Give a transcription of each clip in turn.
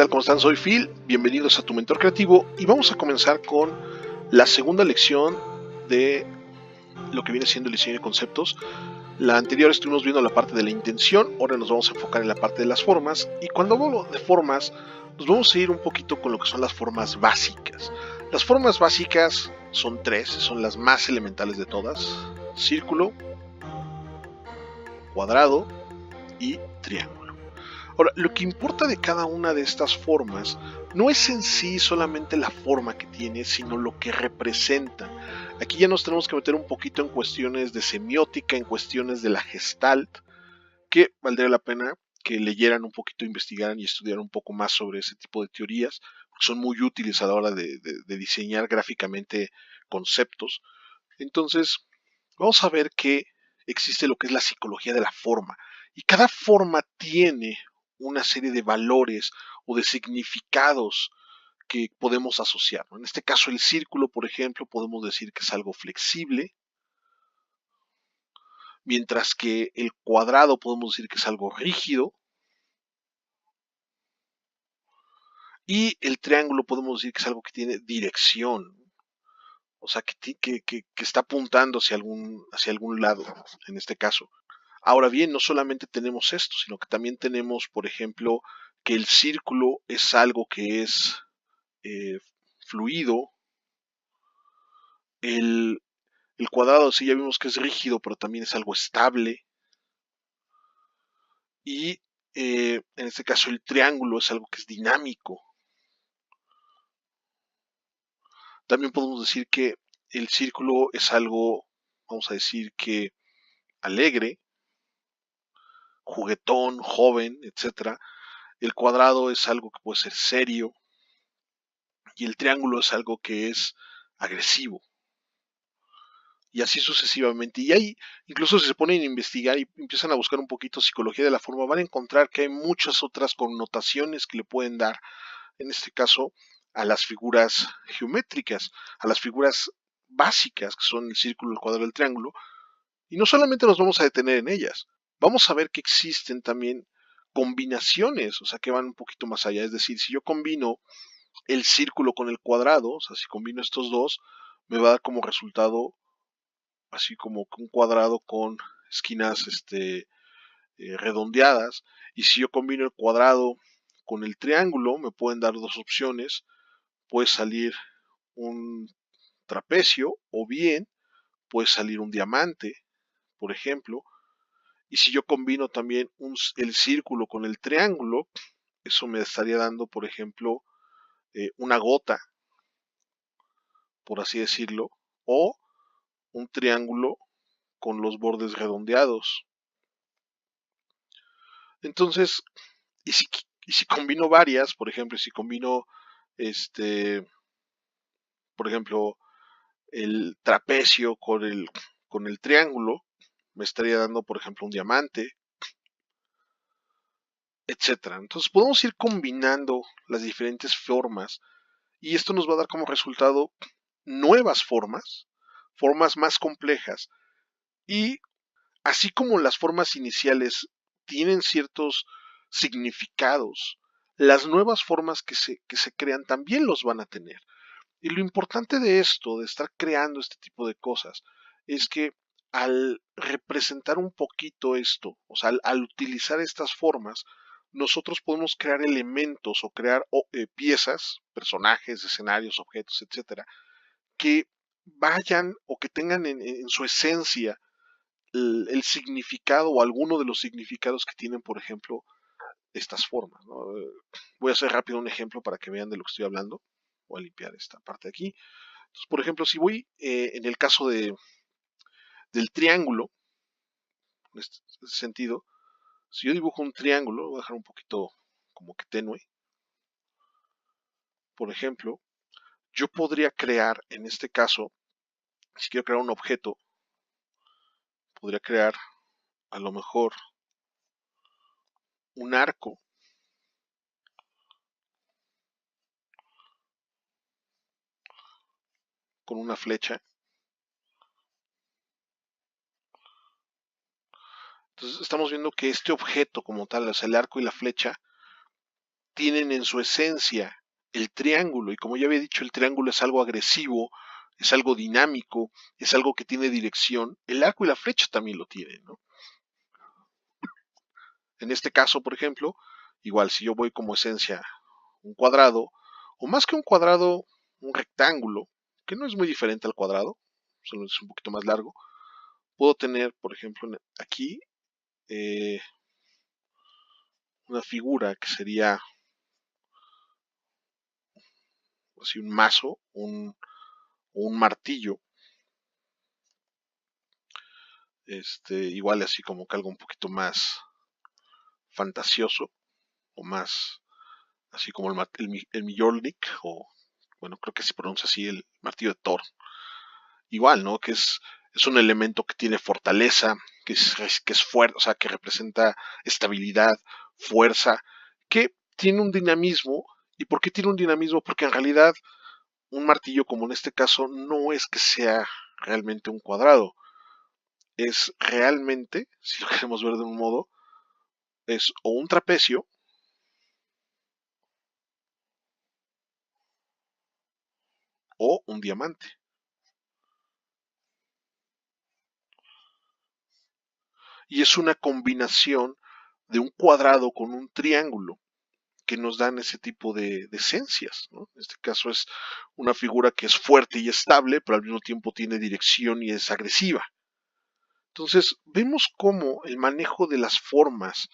tal? ¿Cómo están? Soy Phil, bienvenidos a Tu Mentor Creativo y vamos a comenzar con la segunda lección de lo que viene siendo el diseño de conceptos. La anterior estuvimos viendo la parte de la intención, ahora nos vamos a enfocar en la parte de las formas, y cuando hablo de formas nos vamos a ir un poquito con lo que son las formas básicas. Las formas básicas son tres, son las más elementales de todas: círculo, cuadrado y triángulo. Ahora, lo que importa de cada una de estas formas no es en sí solamente la forma que tiene, sino lo que representan. Aquí ya nos tenemos que meter un poquito en cuestiones de semiótica, en cuestiones de la Gestalt, que valdría la pena que leyeran un poquito, investigaran y estudiaran un poco más sobre ese tipo de teorías, porque son muy útiles a la hora de diseñar gráficamente conceptos. Entonces, vamos a ver que existe lo que es la psicología de la forma, y cada forma tiene una serie de valores o de significados que podemos asociar. En este caso, el círculo, por ejemplo, podemos decir que es algo flexible, mientras que el cuadrado podemos decir que es algo rígido, y el triángulo podemos decir que es algo que tiene dirección, o sea, que está apuntando hacia algún lado, en este caso. Ahora bien, no solamente tenemos esto, sino que también tenemos, por ejemplo, que el círculo es algo que es fluido. El, el cuadrado sí ya vimos que es rígido, pero también es algo estable. Y en este caso el triángulo es algo que es dinámico. También podemos decir que el círculo es algo, vamos a decir que alegre, juguetón, joven, etcétera. El cuadrado es algo que puede ser serio, y el triángulo es algo que es agresivo. Y así sucesivamente. Y ahí, incluso si se ponen a investigar y empiezan a buscar un poquito psicología de la forma, van a encontrar que hay muchas otras connotaciones que le pueden dar, en este caso, a las figuras geométricas, a las figuras básicas, que son el círculo, el cuadrado, el triángulo. Y no solamente nos vamos a detener en ellas, vamos a ver que existen también combinaciones, o sea, que van un poquito más allá. Es decir, si yo combino el círculo con el cuadrado, o sea, si combino estos dos, me va a dar como resultado así como un cuadrado con esquinas redondeadas. Y si yo combino el cuadrado con el triángulo, me pueden dar dos opciones. Puede salir un trapecio, o bien puede salir un diamante, por ejemplo. Y si yo combino también el círculo con el triángulo, eso me estaría dando, por ejemplo, una gota, por así decirlo, o un triángulo con los bordes redondeados. Entonces, y si, y si combino varias, por ejemplo, si combino este, por ejemplo, el trapecio con el triángulo, me estaría dando, por ejemplo, un diamante, etcétera. Entonces podemos ir combinando las diferentes formas, y esto nos va a dar como resultado nuevas formas, formas más complejas. Y así como las formas iniciales tienen ciertos significados, las nuevas formas que se crean también los van a tener. Y lo importante de esto, de estar creando este tipo de cosas, es que al representar un poquito esto, o sea, al utilizar estas formas, nosotros podemos crear elementos o crear piezas, personajes, escenarios, objetos, etcétera, que vayan o que tengan en su esencia el significado o alguno de los significados que tienen, por ejemplo, estas formas, ¿no? Voy a hacer rápido un ejemplo para que vean de lo que estoy hablando. Voy a limpiar esta parte de aquí. Entonces, por ejemplo, si voy en el caso del triángulo, en este sentido, si yo dibujo un triángulo, voy a dejar un poquito como que tenue, por ejemplo, yo podría crear, en este caso, si quiero crear un objeto, podría crear a lo mejor un arco con una flecha. Entonces estamos viendo que este objeto como tal, o sea, el arco y la flecha, tienen en su esencia el triángulo, y como ya había dicho, el triángulo es algo agresivo, es algo dinámico, es algo que tiene dirección. El arco y la flecha también lo tienen, ¿no? En este caso, por ejemplo, igual si yo voy como esencia un cuadrado, o más que un cuadrado, un rectángulo, que no es muy diferente al cuadrado, solo es un poquito más largo, puedo tener, por ejemplo, aquí una figura que sería así un mazo, un martillo, igual así como que algo un poquito más fantasioso, o más así como el Mjolnir, o bueno, creo que se pronuncia así, el martillo de Thor. Igual, ¿no? Es un elemento que tiene fortaleza, que es fuerte, o sea, que representa estabilidad, fuerza, que tiene un dinamismo. ¿Y por qué tiene un dinamismo? Porque en realidad un martillo, como en este caso, no es que sea realmente un cuadrado. Es realmente, si lo queremos ver de un modo, es o un trapecio o un diamante. Y es una combinación de un cuadrado con un triángulo que nos dan ese tipo de esencias, ¿no? En este caso es una figura que es fuerte y estable, pero al mismo tiempo tiene dirección y es agresiva. Entonces, vemos cómo el manejo de las formas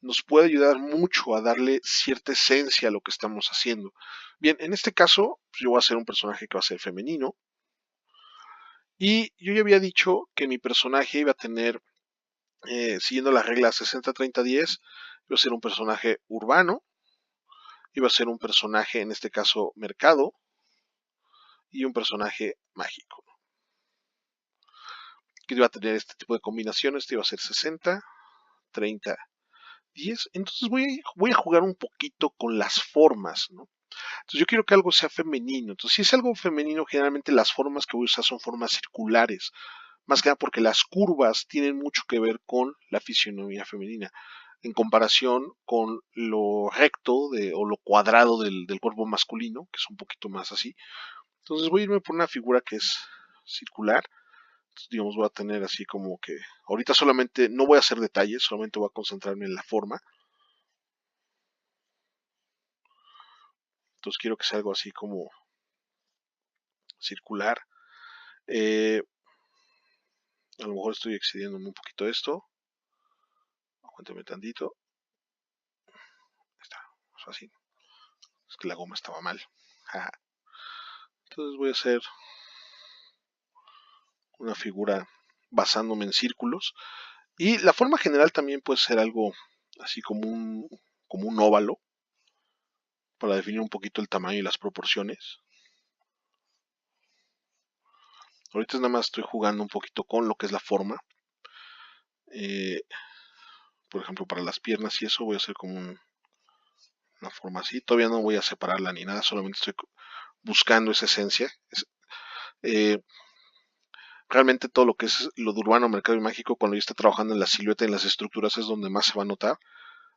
nos puede ayudar mucho a darle cierta esencia a lo que estamos haciendo. Bien, en este caso, pues, yo voy a ser un personaje que va a ser femenino. Y yo ya había dicho que mi personaje iba a tener, siguiendo la regla 60-30-10, iba a ser un personaje urbano, iba a ser un personaje, en este caso, mercado, y un personaje mágico, que iba a tener este tipo de combinaciones. Este iba a ser 60, 30, 10. Entonces voy a jugar un poquito con las formas, ¿no? Entonces yo quiero que algo sea femenino. Entonces si es algo femenino, generalmente las formas que voy a usar son formas circulares. Más que nada porque las curvas tienen mucho que ver con la fisionomía femenina, en comparación con lo recto o lo cuadrado del cuerpo masculino, que es un poquito más así. Entonces voy a irme por una figura que es circular. Entonces, digamos, voy a tener así como que, ahorita solamente, no voy a hacer detalles, solamente voy a concentrarme en la forma. Entonces quiero que sea algo así como circular. Eh, a lo mejor estoy excediéndome un poquito esto. Aguántame tantito. Ahí está, así. Es que la goma estaba mal. Entonces voy a hacer una figura basándome en círculos. Y la forma general también puede ser algo así como un óvalo, para definir un poquito el tamaño y las proporciones. Ahorita nada más estoy jugando un poquito con lo que es la forma. Eh, por ejemplo, para las piernas y eso voy a hacer como una forma así. Todavía no voy a separarla ni nada, solamente estoy buscando esa esencia. Eh, Realmente todo lo que es lo de urbano, mercado y mágico, cuando yo esté trabajando en la silueta y en las estructuras es donde más se va a notar.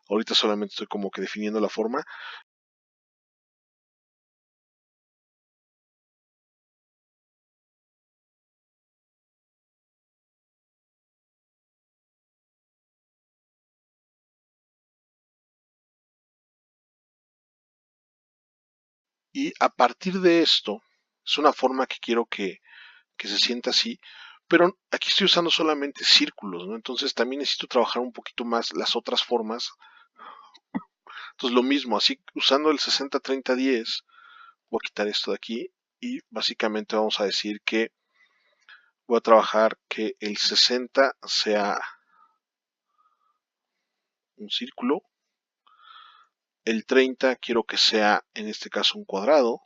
Ahorita solamente estoy como que definiendo la forma. Y a partir de esto, es una forma que quiero que se sienta así, pero aquí estoy usando solamente círculos, ¿no? Entonces también necesito trabajar un poquito más las otras formas. Entonces lo mismo, así usando el 60-30-10, voy a quitar esto de aquí y básicamente vamos a decir que voy a trabajar que el 60 sea un círculo, el 30 quiero que sea en este caso un cuadrado,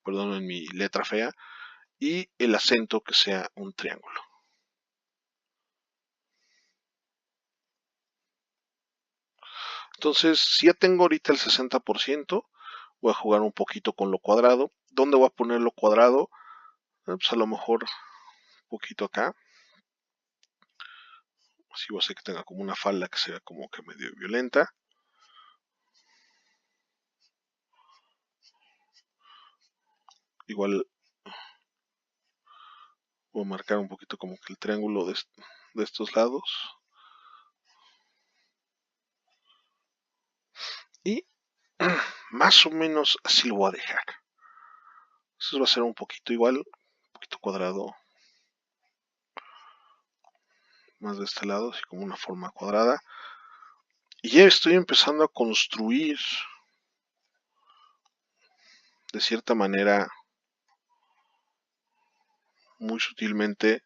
perdón en mi letra fea, y el acento que sea un triángulo. Entonces, si ya tengo ahorita el 60%, voy a jugar un poquito con lo cuadrado. ¿Dónde voy a poner lo cuadrado? Pues a lo mejor un poquito acá. Así voy a hacer que tenga como una falda que sea como que medio violenta. igual voy a marcar un poquito como que el triángulo de estos lados. Y más o menos así lo voy a dejar. Eso va a ser un poquito igual, un poquito cuadrado. Más de este lado, así como una forma cuadrada. Y ya estoy empezando a construir de cierta manera, muy sutilmente,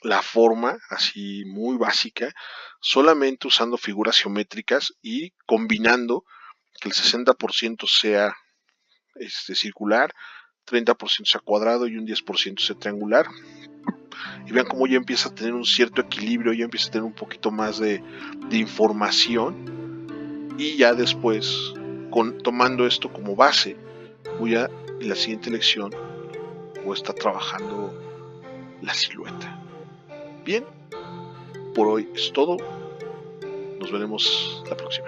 la forma, así muy básica, solamente usando figuras geométricas y combinando que el 60% sea circular, 30% sea cuadrado y un 10% sea triangular. Y vean cómo ya empieza a tener un cierto equilibrio, ya empieza a tener un poquito más de información. Y ya después, tomando esto como base, voy a, en la siguiente lección, voy a estar trabajando la silueta. Bien, por hoy es todo. Nos veremos la próxima.